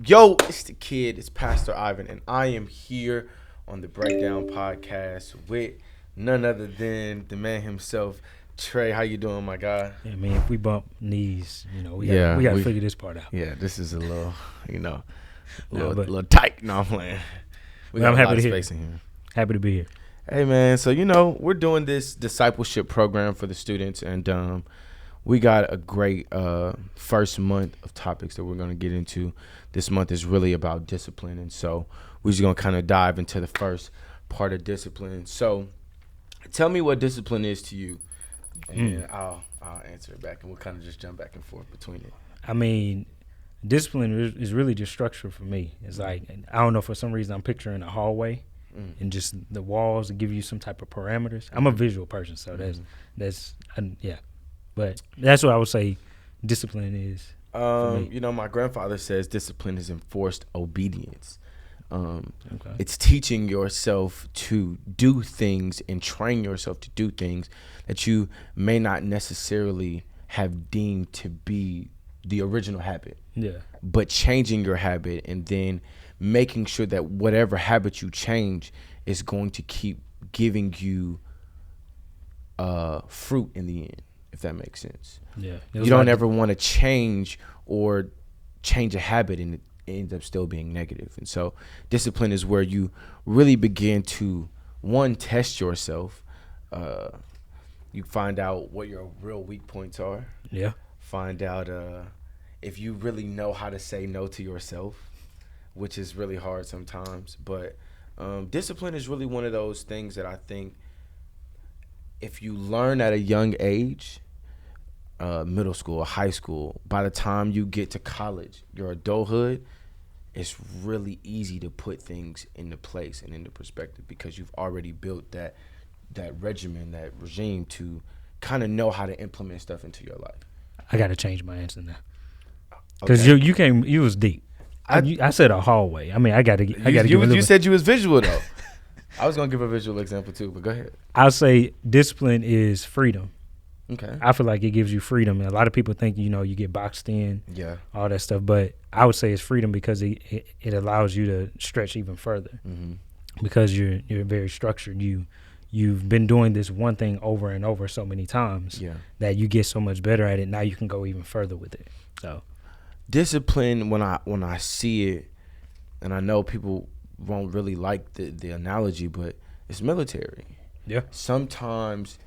Yo, it's the kid. It's Pastor Ivan, and I am here on the Breakdown Podcast with none other than the man himself, Trey. How you doing, my guy? Yeah, man, if we bump knees, we gotta figure this part out. Yeah, this is a little, No, but- little tight. No, I'm playing. We got I'm a happy lot of to hear. space in here. Happy to be here. Hey, man. So, we're doing this discipleship program for the students, and we got a great first month of topics that we're going to get into. This month is really about discipline, and so we're just going to kind of dive into the first part of discipline. So, tell me what discipline is to you, and then I'll answer it back, and we'll kind of just jump back and forth between it. I mean, discipline is really just structure for me. It's like, I don't know, for some reason I'm picturing a hallway and just the walls that give you some type of parameters. I'm a visual person, so that's But that's what I would say discipline is. My grandfather says discipline is enforced obedience. Okay. It's teaching yourself to do things and train yourself to do things that you may not necessarily have deemed to be the original habit. Yeah. But changing your habit and then making sure that whatever habit you change is going to keep giving you fruit in the end, if that makes sense. Yeah. You don't ever want to change a habit and it ends up still being negative. And so discipline is where you really begin to, one, test yourself. You find out what your real weak points are. Yeah. Find out if you really know how to say no to yourself, which is really hard sometimes. But discipline is really one of those things that I think if you learn at a young age, middle school, high school, by the time you get to college, your adulthood, it's really easy to put things into place and into perspective because you've already built that regimen, that regime to kind of know how to implement stuff into your life. I got to change my answer now. Because Okay. you was deep. I said a hallway. I mean, I got to You said you was visual, though. I was going to give a visual example, too, but go ahead. I'll say discipline is freedom. Okay. I feel like it gives you freedom. And a lot of people think, you get boxed in, all that stuff. But I would say it's freedom because it allows you to stretch even further. Mm-hmm. Because you're very structured. You've been doing this one thing over and over so many times that you get so much better at it. Now you can go even further with it. So discipline, when I see it, and I know people won't really like the analogy, but it's military. Yeah. Sometimes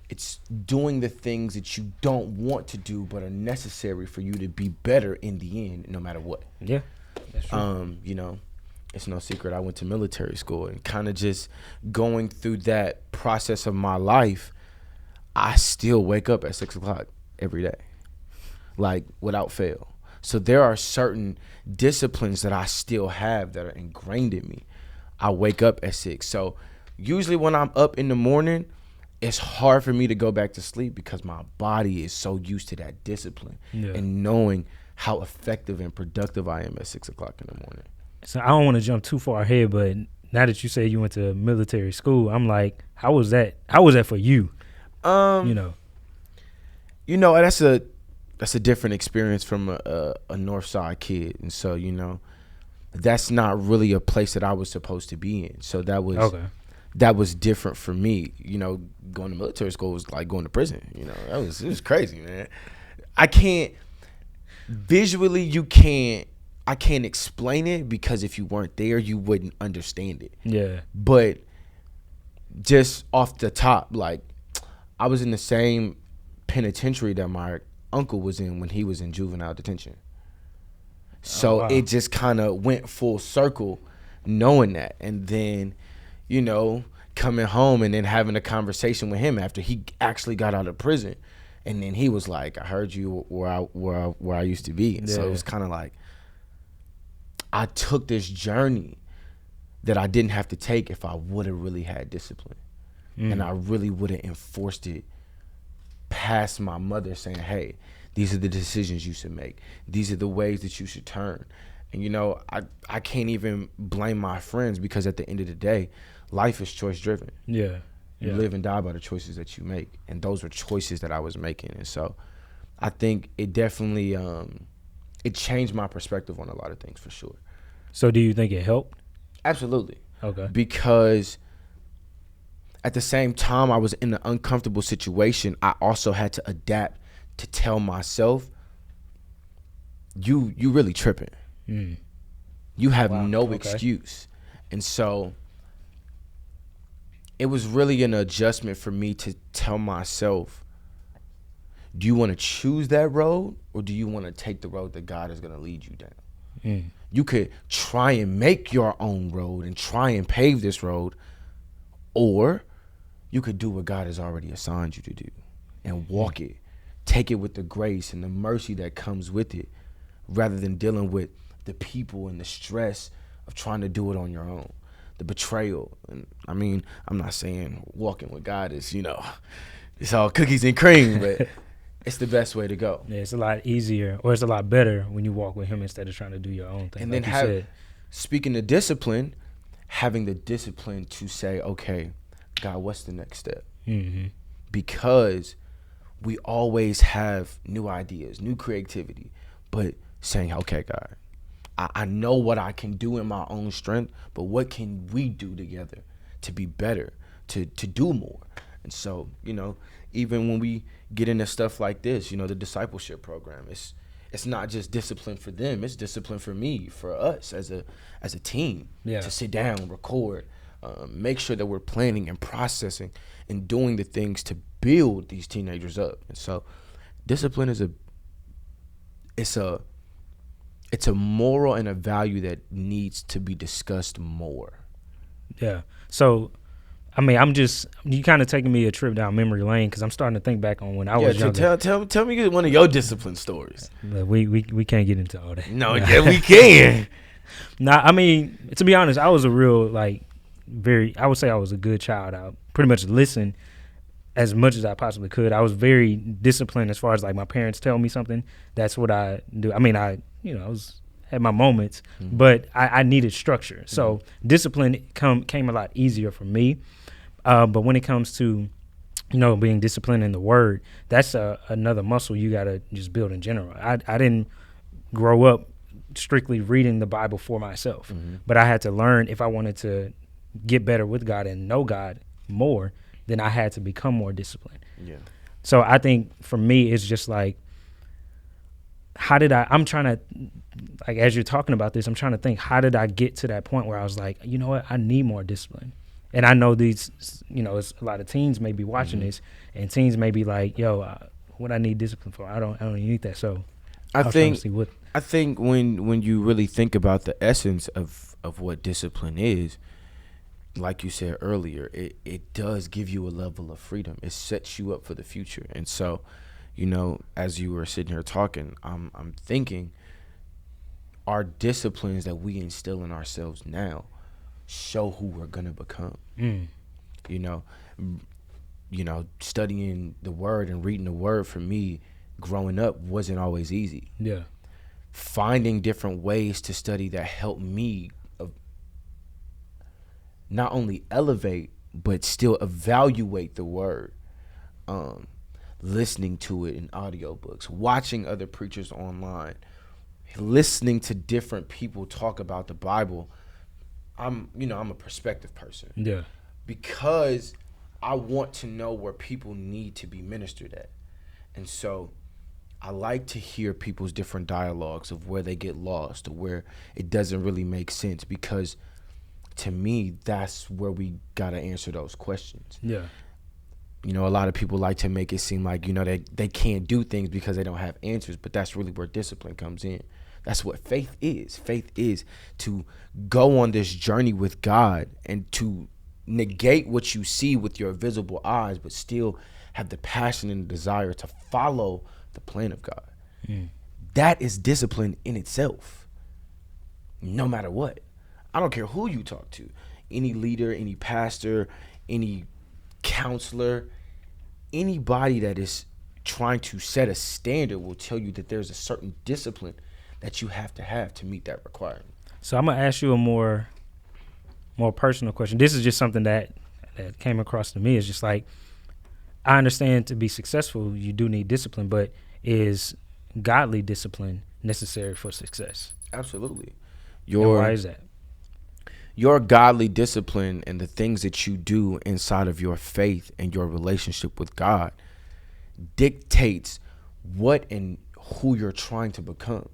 it's doing the things that you don't want to do but are necessary for you to be better in the end, no matter what. Yeah, that's true. It's no secret I went to military school, and kind of just going through that process of my life, I still wake up at 6 o'clock every day, like without fail. So there are certain disciplines that I still have that are ingrained in me. I wake up at 6. So usually when I'm up in the morning, it's hard for me to go back to sleep because my body is so used to that discipline and knowing how effective and productive I am at 6 o'clock in the morning. So I don't want to jump too far ahead, but now that you say you went to military school, I'm like, how was that? How was that for you? That's a different experience from a North Side kid, and so that's not really a place that I was supposed to be in. So that was different for me. Going to military school was like going to prison. It was crazy, man. I can't explain it because if you weren't there, you wouldn't understand it. Yeah. But just off the top, like I was in the same penitentiary that my uncle was in when he was in juvenile detention. So It just kind of went full circle knowing that. And then, coming home and then having a conversation with him after he actually got out of prison. And then he was like, I heard you where I used to be. And so it was kind of like, I took this journey that I didn't have to take if I would have really had discipline. And I really would have enforced it past my mother saying, hey, these are the decisions you should make. These are the ways that you should turn. And, I can't even blame my friends because at the end of the day, life is choice driven. Yeah. You live and die by the choices that you make. And those were choices that I was making. And so I think it definitely it changed my perspective on a lot of things for sure. So do you think it helped? Absolutely. Okay. Because at the same time I was in an uncomfortable situation, I also had to adapt to tell myself, you really tripping. You have no excuse. And so it was really an adjustment for me to tell myself, do you want to choose that road, or do you want to take the road that God is going to lead you down? You could try and make your own road and try and pave this road, or you could do what God has already assigned you to do and walk it. Take it with the grace and the mercy that comes with it, rather than dealing with the people and the stress of trying to do it on your own. The betrayal. And I mean, I'm not saying walking with God is, it's all cookies and cream, but it's the best way to go. Yeah, it's a lot easier, or it's a lot better when you walk with him instead of trying to do your own thing. And like then speaking of discipline, having the discipline to say, okay, God, what's the next step? Because we always have new ideas, new creativity, but saying, okay, God, I know what I can do in my own strength, but what can we do together to be better, to do more? And so, even when we get into stuff like this, the discipleship program, it's not just discipline for them, it's discipline for me, for us as a team, to sit down, record, make sure that we're planning and processing and doing the things to build these teenagers up. And so discipline is it's a moral and a value that needs to be discussed more. Yeah. So, I mean, you kind of taking me a trip down memory lane, because I'm starting to think back on when I was younger. Tell me one of your discipline stories. We can't get into all that. No, yeah, we can. Nah, I mean, to be honest, I was a real, I would say I was a good child. I pretty much listened as much as I possibly could. I was very disciplined as far as my parents tell me something, that's what I do. I mean, had my moments, but I needed structure. So discipline came a lot easier for me. But when it comes to, being disciplined in the word, that's another muscle you got to just build in general. I didn't grow up strictly reading the Bible for myself, but I had to learn, if I wanted to get better with God and know God more, then I had to become more disciplined. Yeah. So I think for me, it's just I'm trying to, as you're talking about this, I'm trying to think, how did I get to that point where I was like, you know what, I need more discipline. And I know these, it's a lot of teens may be watching this, and teens may be like, yo, what I need discipline for? I don't need that. So I think when you really think about the essence of what discipline is, like you said earlier, it does give you a level of freedom. It sets you up for the future. And so, as you were sitting here talking, I'm thinking our disciplines that we instill in ourselves now show who we're gonna become. Studying the word and reading the word for me growing up wasn't always easy. Yeah. Finding different ways to study that helped me not only elevate, but still evaluate the word. Listening to it in audiobooks, watching other preachers online, listening to different people talk about the Bible. I'm a perspective person. Yeah. Because I want to know where people need to be ministered at. And so I like to hear people's different dialogues of where they get lost or where it doesn't really make sense, because to me, that's where we got to answer those questions. Yeah. A lot of people like to make it seem like, they can't do things because they don't have answers, but that's really where discipline comes in. That's what faith is. Faith is to go on this journey with God and to negate what you see with your visible eyes, but still have the passion and desire to follow the plan of God. That is discipline in itself, no matter what. I don't care who you talk to, any leader, any pastor, any counselor, anybody that is trying to set a standard will tell you that there's a certain discipline that you have to meet that requirement. So I'm going to ask you a more personal question. This is just something that came across to me. It's just I understand to be successful, you do need discipline, but is godly discipline necessary for success. Absolutely. And why is that? Your godly discipline and the things that you do inside of your faith and your relationship with God dictates what and who you're trying to become.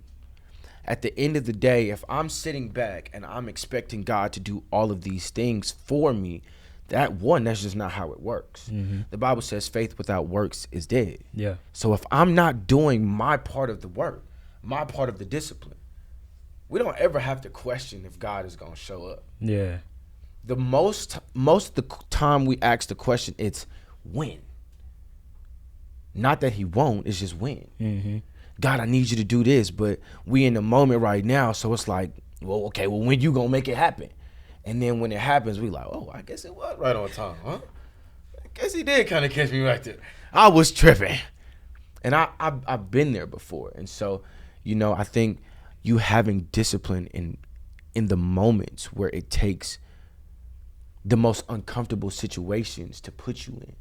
At the end of the day, if I'm sitting back and I'm expecting God to do all of these things for me, that's just not how it works. Mm-hmm. The Bible says faith without works is dead. Yeah. So if I'm not doing my part of the work, my part of the discipline, we don't ever have to question if God is going to show up. Yeah. The most of the time we ask the question, it's when. Not that he won't, it's just when. Mm-hmm. God, I need you to do this, but we in the moment right now, so it's like, well, okay, well, when you going to make it happen? And then when it happens, we like, oh, I guess it was right on time, huh? I guess he did kind of catch me right there. I was tripping. And I've been there before. And so, I think you having discipline in the moments where it takes the most uncomfortable situations to put you in.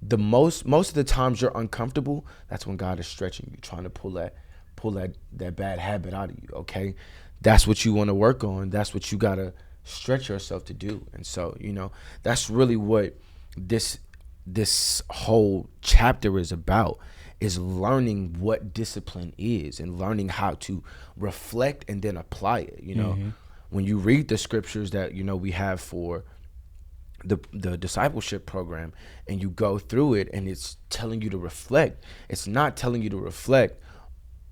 The most of the times you're uncomfortable, that's when God is stretching you, trying to pull that bad habit out of you. Okay, that's what you want to work on. That's what you gotta stretch yourself to do. And so, that's really what this whole chapter is about, is learning what discipline is and learning how to reflect and then apply it. Mm-hmm. When you read the scriptures that we have for the discipleship program, and you go through it and it's telling you to reflect, it's not telling you to reflect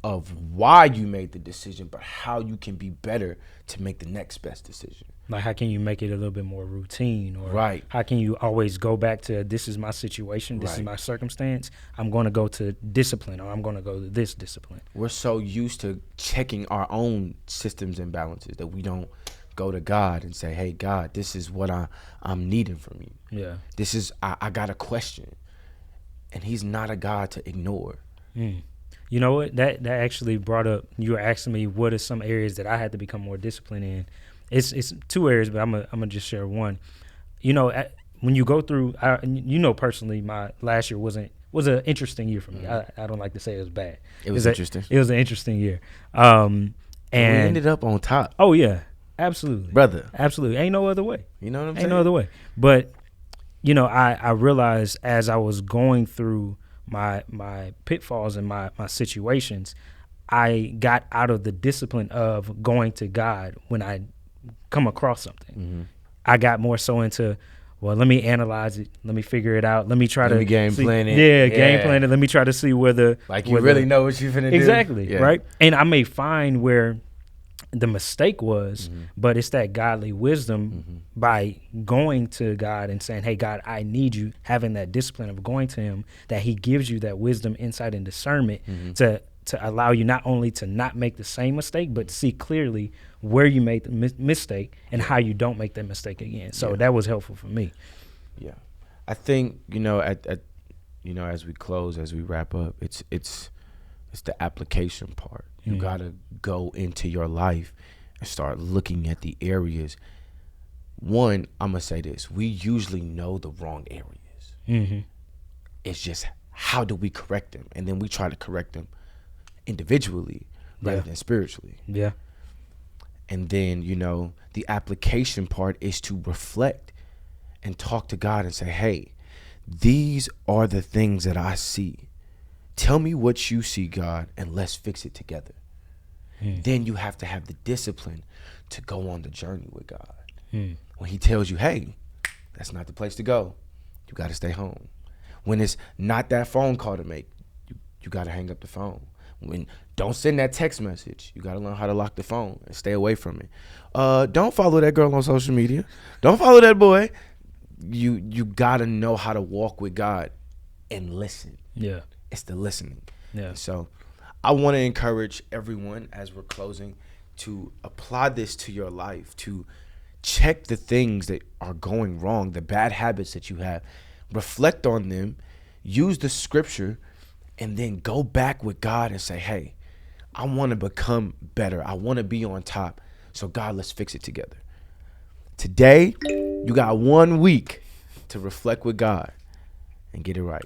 of why you made the decision, but how you can be better to make the next best decision. Like, how can you make it a little bit more routine? Or right. How can you always go back to, this is my situation, this is my circumstance, I'm going to go to discipline, or I'm going to go to this discipline. We're so used to checking our own systems and balances that we don't go to God and say, hey, God, this is what I'm needing from you. Yeah. This is, I got a question. And he's not a God to ignore. Mm. You know what? That actually brought up, you were asking me what are some areas that I had to become more disciplined in. It's two areas, but I'm gonna just share one. When you go through, personally, my last year was an interesting year for me. Mm-hmm. I don't like to say it was bad. It was interesting. It was an interesting year. And we ended up on top. Oh yeah, absolutely, brother. Absolutely, ain't no other way. You know what I'm saying? Ain't no other way. But I realized as I was going through my pitfalls and my situations, I got out of the discipline of going to God when I come across something. Mm-hmm. I got more so into, well, let me analyze it, let me figure it out, let me try to game plan it. Yeah, game plan it. Let me try to see whether you really know what you're finna do. Exactly, yeah. Right? And I may find where the mistake was, mm-hmm. but it's that godly wisdom mm-hmm. by going to God and saying, hey, God, I need you, having that discipline of going to him, that he gives you that wisdom, insight, and discernment mm-hmm. to allow you not only to not make the same mistake, but see clearly where you made the mistake and how you don't make that mistake again. So that was helpful for me. Yeah. I think, as we close, as we wrap up, it's the application part. You mm-hmm. got to go into your life and start looking at the areas. One, I'm going to say this. We usually know the wrong areas. Mm-hmm. It's just, how do we correct them? And then we try to correct them individually rather than spiritually. Yeah. And then, the application part is to reflect and talk to God and say, hey, these are the things that I see. Tell me what you see, God, and let's fix it together. Then you have to have the discipline to go on the journey with God. When he tells you, hey, that's not the place to go, you got to stay home. When it's not that phone call to make, you got to hang up the phone. When don't send that text message, you got to learn how to lock the phone and stay away from it. Don't follow that girl on social media. Don't follow that boy. You got to know how to walk with God and listen. Yeah. It's the listening. Yeah. So I want to encourage everyone as we're closing to apply this to your life, to check the things that are going wrong, the bad habits that you have, reflect on them, use the scripture, and then go back with God and say, hey, I want to become better. I want to be on top. So God, let's fix it together. Today, you got 1 week to reflect with God and get it right.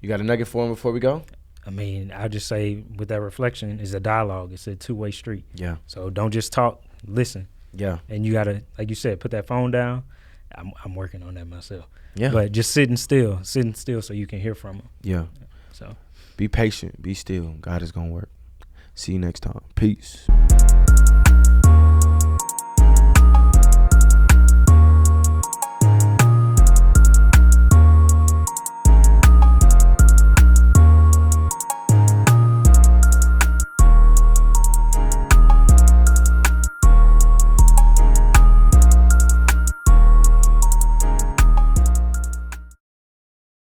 You got a nugget for him before we go? I mean, I'll just say with that reflection is a dialogue. It's a two-way street. Yeah. So don't just talk, listen. Yeah. And you got to, like you said, put that phone down. I'm working on that myself. Yeah. But just sitting still so you can hear from them. Yeah. So be patient, be still. God is going to work. See you next time. Peace.